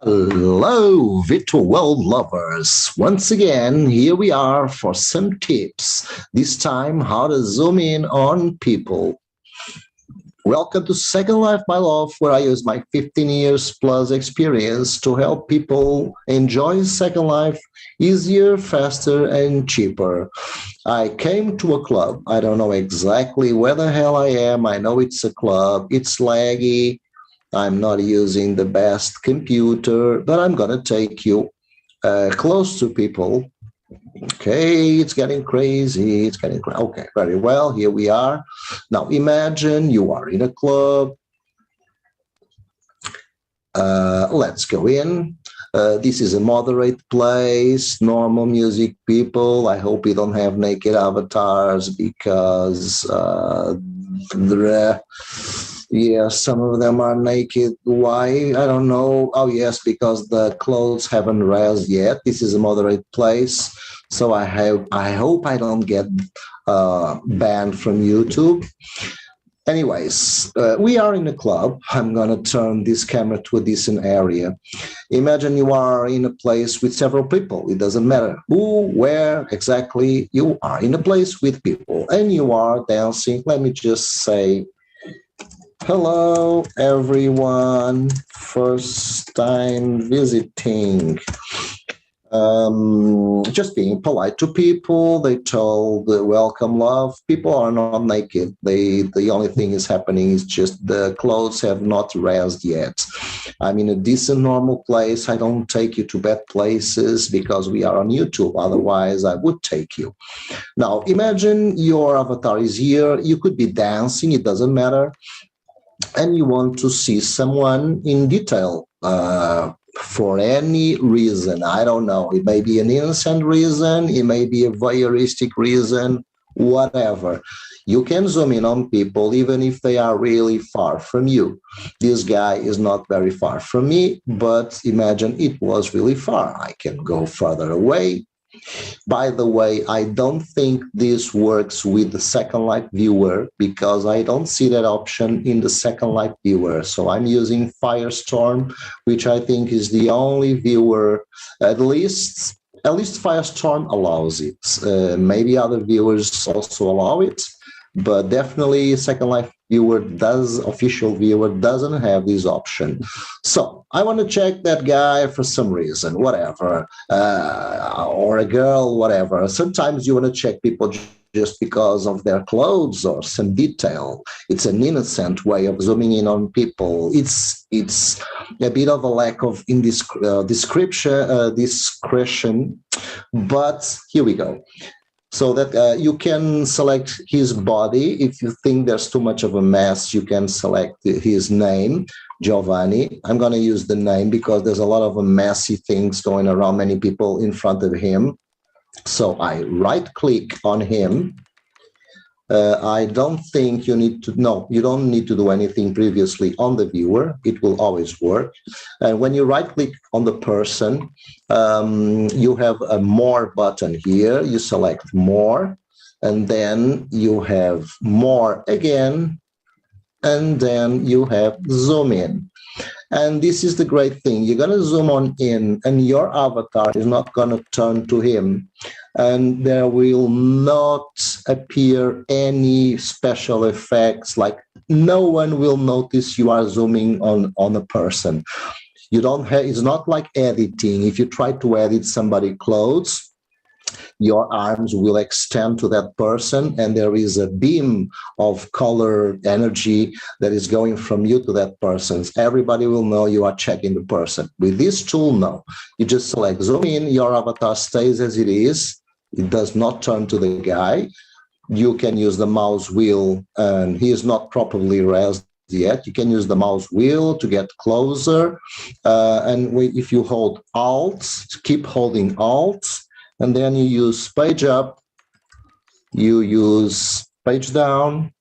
Hello, virtual world lovers. Once again, here we are for some tips. This time, how to zoom in on people. Welcome to Second Life by Loff, where I use my 15 years plus experience to help people enjoy Second Life easier, faster, and cheaper. I came to a club. I don't know exactly where the hell I am. I know it's a club. It's laggy. I'm not using the best computer, but I'm going to take you close to people. Okay, it's getting crazy. Okay, very well. Here we are. Now imagine you are in a club. Let's go in. This is a moderate place, normal music, people. I hope we don't have naked avatars because yeah, some of them are naked. Why? I don't know. Oh, yes, because the clothes haven't raised yet. This is a moderate place. So I hope I don't get banned from YouTube. Anyways, we are in a club. I'm going to turn this camera to a decent area. Imagine you are in a place with several people. It doesn't matter who, where exactly. You are in a place with people and you are dancing. Let me just say, hello, everyone. First time visiting. Just being polite to people. They told welcome, love. People are not naked. The only thing is happening is just the clothes have not raised yet. I'm in a decent, normal place. I don't take you to bad places because we are on YouTube. Otherwise, I would take you. Now, imagine your avatar is here. You could be dancing. It doesn't matter. And you want to see someone in detail for any reason. I don't know. It may be an innocent reason. It may be a voyeuristic reason, whatever. You can zoom in on people even if they are really far from you. This guy is not very far from me, but imagine it was really far. I can go further away. By the way, I don't think this works with the Second Life viewer because I don't see that option in the Second Life viewer. So I'm using Firestorm, which I think is the only viewer, at least Firestorm allows it. Maybe other viewers also allow it, but definitely Second Life official viewer doesn't have this option. So I want to check that guy for some reason, whatever, or a girl, whatever. Sometimes you want to check people just because of their clothes or some detail. It's an innocent way of zooming in on people. It's a bit of a lack of discretion, but here we go. So that you can select his body. If you think there's too much of a mess, you can select his name, Giovanni. I'm going to use the name because there's a lot of messy things going around, many people in front of him. So I right-click on him. I don't think you need to, no, you don't need to do anything previously on the viewer. It will always work. And when you right-click on the person, you have a more button here. You select more, and then you have more again, and then you have zoom in. And this is the great thing. You're going to zoom on in, and your avatar is not going to turn to him. And there will not appear any special effects, like no one will notice you are zooming on a person. You don't have, it's not like editing. If you try to edit somebody's clothes, your arms will extend to that person and there is a beam of color energy that is going from you to that person. Everybody will know you are checking the person. With this tool, no. You just select zoom in, your avatar stays as it is. It does not turn to the guy. You can use the mouse wheel and he is not properly raised yet. You can use the mouse wheel to get closer. If you hold Alt, keep holding Alt, and then you use page up, you use page down,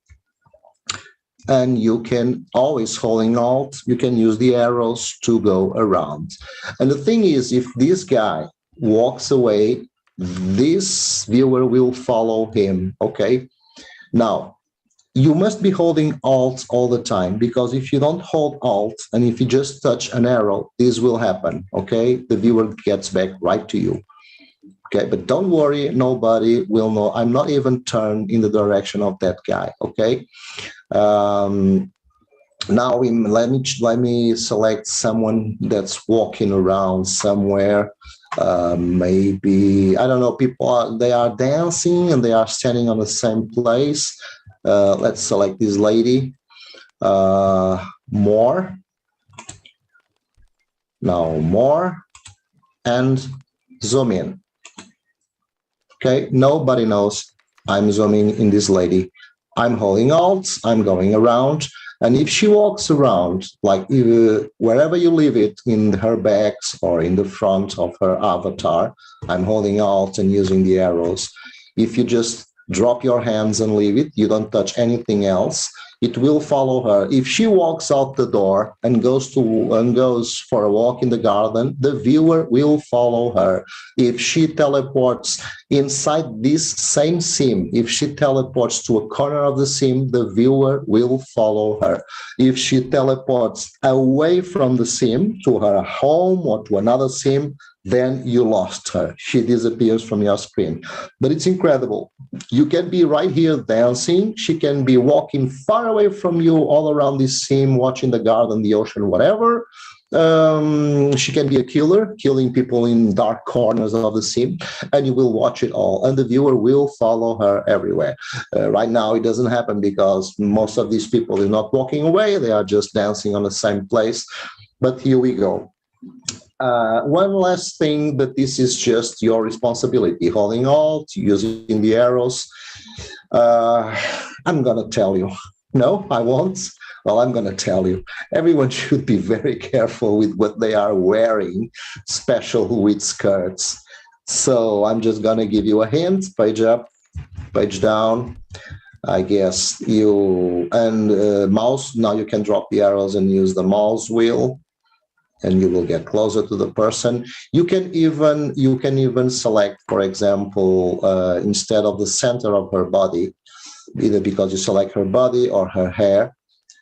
and you can always holding Alt, you can use the arrows to go around. And the thing is, if this guy walks away, this viewer will follow him, okay? Now, you must be holding Alt all the time, because if you don't hold Alt and if you just touch an arrow, this will happen, okay? The viewer gets back right to you, okay? But don't worry, nobody will know. I'm not even turned in the direction of that guy, okay? Now let me select someone that's walking around somewhere. Maybe, I don't know, they are dancing and they are standing on the same place. Let's select this lady. More. Now more. And zoom in. Okay, nobody knows I'm zooming in this lady. I'm holding Alt, I'm going around. And if she walks around, like wherever you leave it, in her backs or in the front of her avatar, I'm holding Alt and using the arrows. If you just drop your hands and leave it, you don't touch anything else, it will follow her. If she walks out the door and goes for a walk in the garden, the viewer will follow her. If she teleports inside this same sim, if she teleports to a corner of the sim, the viewer will follow her. If she teleports away from the sim to her home or to another sim, then you lost her. She disappears from your screen. But it's incredible. You can be right here dancing. She can be walking far away from you all around this sim, watching the garden, the ocean, whatever. She can be a killer, killing people in dark corners of the sim, and you will watch it all. And the viewer will follow her everywhere. Right now, it doesn't happen because most of these people are not walking away. They are just dancing on the same place. But here we go. One last thing, but this is just your responsibility. Holding Alt, using the arrows. I'm going to tell you. No, I won't. Well, I'm going to tell you. Everyone should be very careful with what they are wearing, especially with skirts. So I'm just going to give you a hint. Page up, page down. I guess mouse. Now you can drop the arrows and use the mouse wheel, and you will get closer to the person. You can even select, for example, instead of the center of her body, either because you select her body or her hair,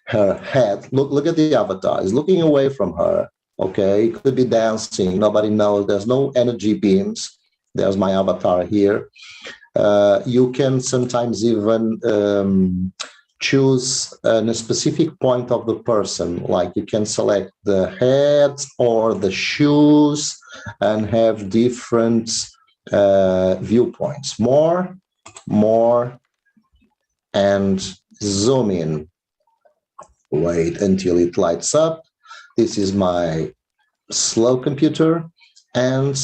her head. Look at the avatar. It's looking away from her. Okay, it could be dancing. Nobody knows. There's no energy beams. There's my avatar here. You can sometimes even choose a specific point of the person, like you can select the head or the shoes and have different viewpoints. More, and zoom in. Wait until it lights up. This is my slow computer, and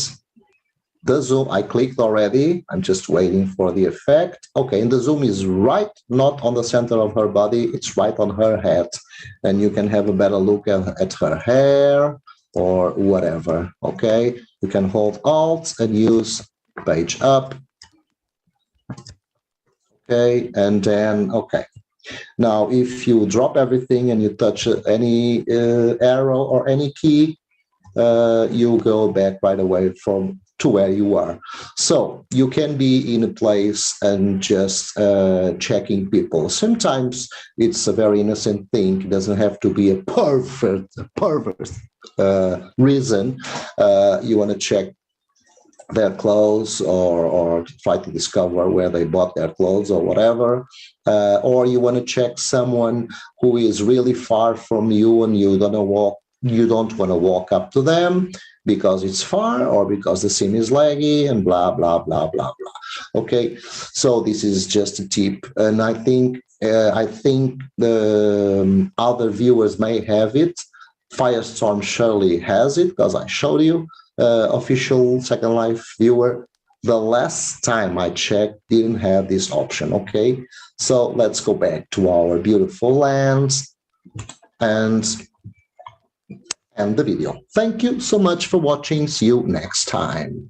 the zoom, I clicked already. I'm just waiting for the effect. Okay, and the zoom is right, not on the center of her body. It's right on her head. And you can have a better look at her hair or whatever, okay? You can hold Alt and use page up. Okay, and then, okay. Now, if you drop everything and you touch any arrow or any key, you go back right away to where you are. So you can be in a place and just checking people. Sometimes it's a very innocent thing. It doesn't have to be a pervert reason. You want to check their clothes or try to discover where they bought their clothes or whatever. Or you want to check someone who is really far from you and you don't want to walk up to them because it's far or because the sim is laggy and blah, blah, blah, blah, blah. Okay, so this is just a tip. And I think the other viewers may have it. Firestorm surely has it because I showed you. Official Second Life viewer, the last time I checked didn't have this option. Okay, so let's go back to our beautiful lands and end the video. Thank you so much for watching. See you next time.